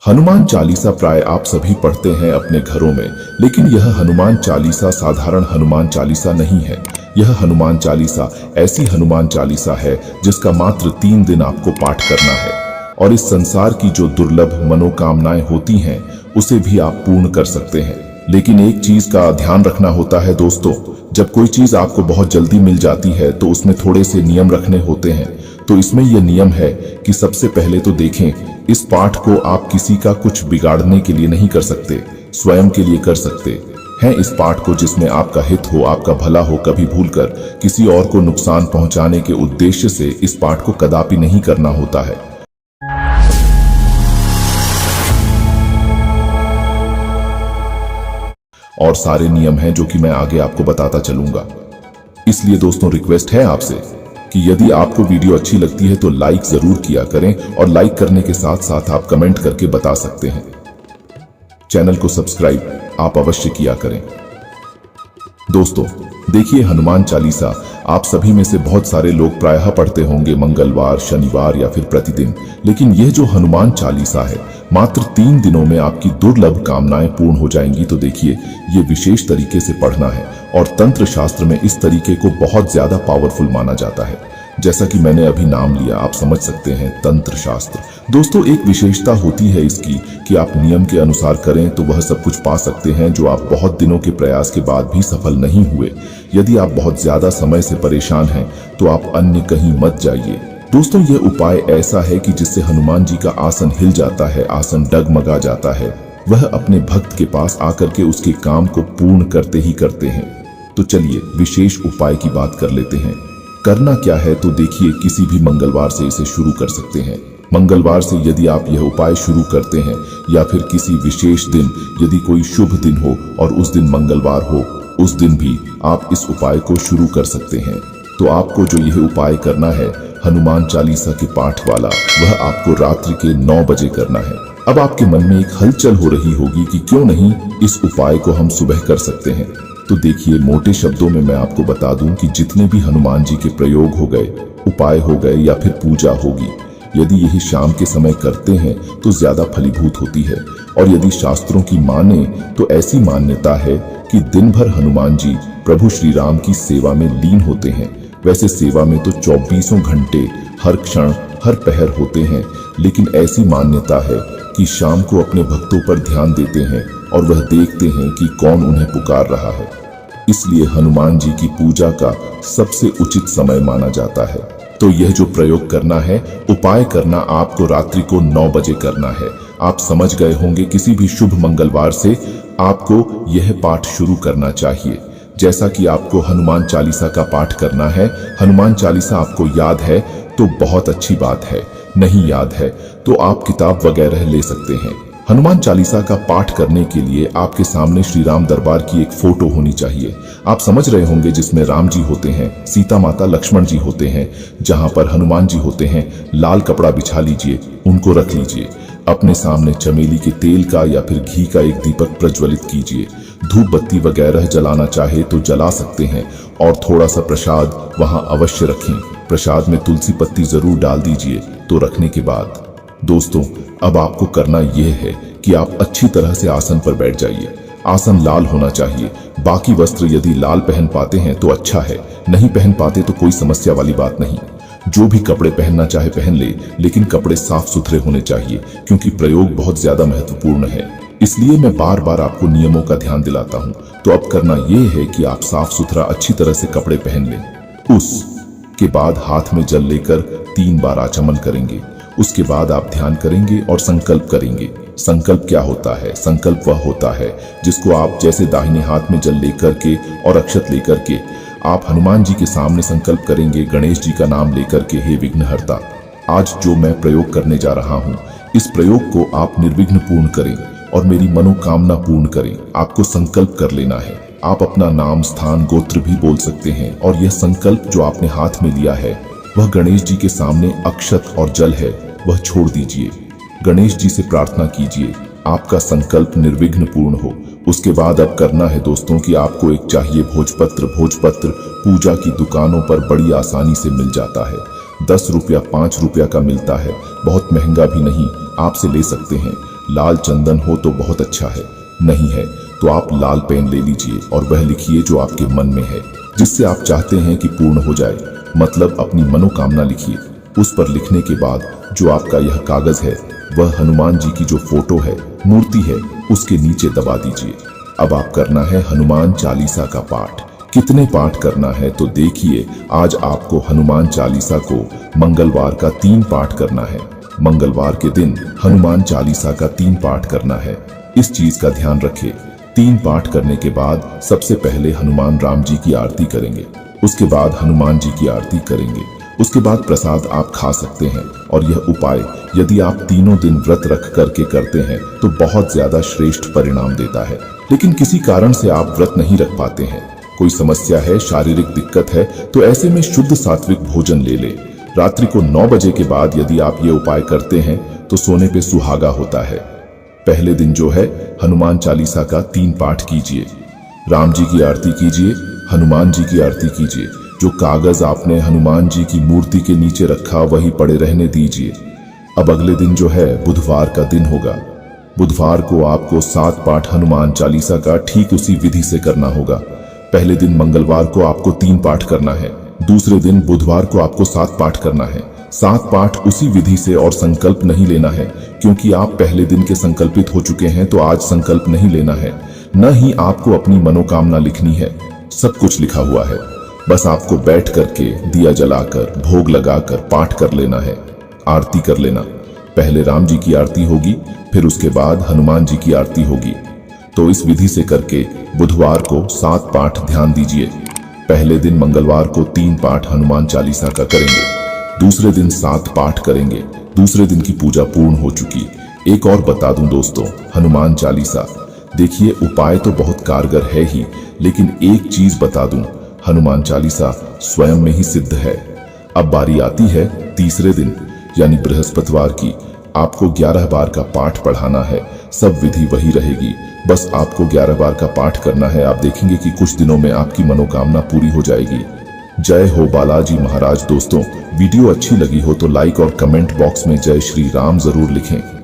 हनुमान चालीसा प्राय आप सभी पढ़ते हैं अपने घरों में, लेकिन यह हनुमान चालीसा साधारण हनुमान चालीसा नहीं है। यह हनुमान चालीसा ऐसी हनुमान चालीसा है जिसका मात्र 3 दिन आपको पाठ करना है और इस संसार की जो दुर्लभ मनोकामनाएं होती हैं उसे भी आप पूर्ण कर सकते हैं। लेकिन एक चीज का ध्यान रखना होता है दोस्तों, जब कोई चीज आपको बहुत जल्दी मिल जाती है तो उसमें थोड़े से नियम रखने होते हैं। तो इसमें यह नियम है कि सबसे पहले तो देखें, इस पाठ को आप किसी का कुछ बिगाड़ने के लिए नहीं कर सकते, स्वयं के लिए कर सकते हैं इस पाठ को जिसमें आपका हित हो, आपका भला हो। कभी भूलकर किसी और को नुकसान पहुंचाने के उद्देश्य से इस पाठ को कदापि नहीं करना होता है। और सारे नियम हैं जो कि मैं आगे आपको बताता चलूंगा। इसलिए दोस्तों रिक्वेस्ट है आपसे कि यदि आपको वीडियो अच्छी लगती है तो लाइक जरूर किया करें और लाइक करने के साथ साथ आप कमेंट करके बता सकते हैं। चैनल को सब्सक्राइब आप अवश्य किया करें। दोस्तों देखिए, हनुमान चालीसा आप सभी में से बहुत सारे लोग प्रायः पढ़ते होंगे मंगलवार, शनिवार या फिर प्रतिदिन। लेकिन यह जो हनुमान चालीसा है मात्र 3 दिनों में आपकी दुर्लभ कामनाएं पूर्ण हो जाएंगी। तो देखिए, ये विशेष तरीके से पढ़ना है और तंत्र शास्त्र में इस तरीके को बहुत ज्यादा पावरफुल माना जाता है। जैसा कि मैंने अभी नाम लिया, आप समझ सकते हैं तंत्र शास्त्र। दोस्तों एक विशेषता होती है इसकी कि आप नियम के अनुसार करें तो वह सब कुछ पा सकते हैं जो आप बहुत दिनों के प्रयास के बाद भी सफल नहीं हुए। यदि आप बहुत ज्यादा समय से परेशान हैं तो आप अन्य कहीं मत जाइए। दोस्तों यह उपाय ऐसा है कि जिससे हनुमान जी का आसन हिल जाता है, आसन डगमगा जाता है। वह अपने भक्त के पास आकर के उसके काम को पूर्ण करते ही करते हैं। तो चलिए विशेष उपाय की बात कर लेते हैं। करना क्या है तो देखिए, किसी भी मंगलवार से इसे शुरू कर सकते हैं। मंगलवार से यदि आप यह उपाय शुरू करते हैं या फिर किसी विशेष दिन, यदि कोई शुभ दिन हो और उस दिन मंगलवार हो, उस दिन भी आप इस उपाय को शुरू कर सकते हैं। तो आपको जो यह उपाय करना है हनुमान चालीसा के पाठ वाला, वह आपको रात्रि के 9 बजे करना है। अब आपके मन में एक हलचल हो रही होगी कि क्यों नहीं इस उपाय को हम सुबह कर सकते हैं। तो देखिए, मोटे शब्दों में मैं आपको बता दूं कि जितने भी हनुमान जी के प्रयोग हो गए, उपाय हो गए या फिर पूजा होगी, यदि यही शाम के समय करते हैं तो ज्यादा फलीभूत होती है। और यदि शास्त्रों की माने तो ऐसी मान्यता है कि दिन भर हनुमान जी प्रभु श्री राम की सेवा में लीन होते हैं। वैसे सेवा में तो 24 घंटे हर क्षण हर पहर होते हैं, लेकिन ऐसी मान्यता है कि शाम को अपने भक्तों पर ध्यान देते हैं और वह देखते हैं कि कौन उन्हें पुकार रहा है। इसलिए हनुमान जी की पूजा का सबसे उचित समय माना जाता है। तो यह जो प्रयोग करना है, उपाय करना आपको रात्रि को 9 बजे करना है। आप समझ गए होंगे, किसी भी शुभ मंगलवार से आपको यह पाठ शुरू करना चाहिए। जैसा कि आपको हनुमान चालीसा का पाठ करना है, हनुमान चालीसा आपको याद है तो बहुत अच्छी बात है, नहीं याद है तो आप किताब वगैरह ले सकते हैं। हनुमान चालीसा का पाठ करने के लिए आपके सामने श्री राम दरबार की एक फोटो होनी चाहिए। आप समझ रहे होंगे, जिसमें राम जी होते हैं, सीता माता लक्ष्मण जी होते हैं, जहां पर हनुमान जी होते हैं। लाल कपड़ा बिछा लीजिए, उनको रख लीजिए। अपने सामने चमेली के तेल का या फिर घी का एक दीपक प्रज्वलित कीजिए। धूप बत्ती वगैरह जलाना चाहे तो जला सकते हैं और थोड़ा सा प्रसाद वहां अवश्य रखें। प्रसाद में तुलसी पत्ती जरूर डाल दीजिए। तो रखने के बाद दोस्तों अब आपको करना यह है कि आप अच्छी तरह से आसन पर बैठ जाइए। आसन लाल होना चाहिए। बाकी वस्त्र यदि लाल पहन पाते हैं तो अच्छा है, नहीं पहन पाते तो कोई समस्या वाली बात नहीं। जो भी कपड़े पहनना चाहे पहन ले, लेकिन कपड़े साफ सुथरे होने चाहिए क्योंकि प्रयोग बहुत ज्यादा महत्वपूर्ण है। इसलिए मैं बार बार आपको नियमों का ध्यान दिलाता हूं। तो अब करना यह है कि आप साफ सुथरा अच्छी तरह से कपड़े पहन लें। उसके बाद हाथ में जल लेकर 3 बार आचमन करेंगे। उसके बाद आप ध्यान करेंगे और संकल्प करेंगे। संकल्प क्या होता है? संकल्प वह होता है जिसको आप जैसे दाहिने हाथ में जल लेकर के और अक्षत लेकर के आप हनुमान जी के सामने संकल्प करेंगे, गणेश जी का नाम लेकर के, हे विघ्नहर्ता, आज जो मैं प्रयोग करने जा रहा हूं, इस प्रयोग को आप निर्विघ्न पूर्ण करें और मेरी मनोकामना पूर्ण करें। आपको संकल्प कर लेना है। आप अपना नाम, स्थान, गोत्र भी बोल सकते हैं और यह संकल्प जो आपने हाथ में लिया है वह गणेश जी के सामने अक्षत और जल है, वह छोड़ दीजिए। गणेश जी से प्रार्थना कीजिए आपका संकल्प निर्विघ्न पूर्ण हो। उसके बाद अब करना है दोस्तों कि आपको एक चाहिए भोजपत्र। भोजपत्र पूजा की दुकानों पर बड़ी आसानी से मिल जाता है। 10 रुपया 5 रुपया का मिलता है, बहुत महंगा भी नहीं, आपसे ले सकते हैं। लाल चंदन हो तो बहुत अच्छा है, नहीं है तो आप लाल पेन ले लीजिए और वह लिखिए जो आपके मन में है, जिससे आप चाहते हैं कि पूर्ण हो जाए, मतलब अपनी मनोकामना लिखिए। उस पर लिखने के बाद जो आपका यह कागज है वह हनुमान जी की जो फोटो है, मूर्ति है, उसके नीचे दबा दीजिए। अब आप करना है हनुमान चालीसा का पाठ। कितने पाठ करना है तो देखिए, आज आपको हनुमान चालीसा को मंगलवार का 3 पाठ करना है। मंगलवार के दिन हनुमान चालीसा का 3 पाठ करना है। इस चीज का ध्यान रखें। 3 पाठ करने के बाद सबसे पहले हनुमान राम जी की आरती करेंगे, उसके बाद हनुमान जी की आरती करेंगे, उसके बाद प्रसाद आप खा सकते हैं। और यह उपाय यदि आप तीनों दिन व्रत रख करके करते हैं तो बहुत ज्यादा श्रेष्ठ परिणाम देता है। लेकिन किसी कारण से आप व्रत नहीं रख पाते हैं, कोई समस्या है, शारीरिक दिक्कत है, तो ऐसे में शुद्ध सात्विक भोजन ले ले। रात्रि को 9 बजे के बाद यदि आप ये उपाय करते हैं तो सोने पे सुहागा होता है। पहले दिन जो है हनुमान चालीसा का 3 पाठ कीजिए, राम जी की आरती कीजिए, हनुमान जी की आरती कीजिए। जो कागज आपने हनुमान जी की मूर्ति के नीचे रखा वही पड़े रहने दीजिए। अब अगले दिन जो है बुधवार का दिन होगा। बुधवार को आपको 7 पाठ हनुमान चालीसा का ठीक उसी विधि से करना होगा। पहले दिन मंगलवार को आपको 3 पाठ करना है, दूसरे दिन बुधवार को आपको 7 पाठ करना है। 7 पाठ उसी विधि से, और संकल्प नहीं लेना है, क्योंकि आप पहले दिन के संकल्पित हो चुके हैं तो आज संकल्प नहीं लेना है। न ही आपको अपनी मनोकामना लिखनी है, सब कुछ लिखा हुआ है। बस आपको बैठ करके दिया जलाकर भोग लगाकर पाठ कर लेना है, आरती कर लेना। पहले राम जी की आरती होगी, फिर उसके बाद हनुमान जी की आरती होगी। तो इस विधि से करके बुधवार को 7 पाठ ध्यान दीजिए। पहले दिन मंगलवार को 3 पाठ हनुमान चालीसा का करेंगे, दूसरे दिन 7 पाठ करेंगे। दूसरे दिन की पूजा पूर्ण हो चुकी। एक और बता दूं दोस्तों, हनुमान चालीसा देखिए उपाय तो बहुत कारगर है ही, लेकिन एक चीज बता दूं, हनुमान चालीसा स्वयं में ही सिद्ध है। अब बारी आती है तीसरे दिन यानी बृहस्पतिवार की। आपको 11 बार का पाठ पढ़ाना है, सब विधि वही रहेगी, बस आपको 11 बार का पाठ करना है। आप देखेंगे कि कुछ दिनों में आपकी मनोकामना पूरी हो जाएगी। जय हो बालाजी महाराज। दोस्तों वीडियो अच्छी लगी हो तो लाइक और कमेंट बॉक्स में जय श्री राम जरूर लिखें।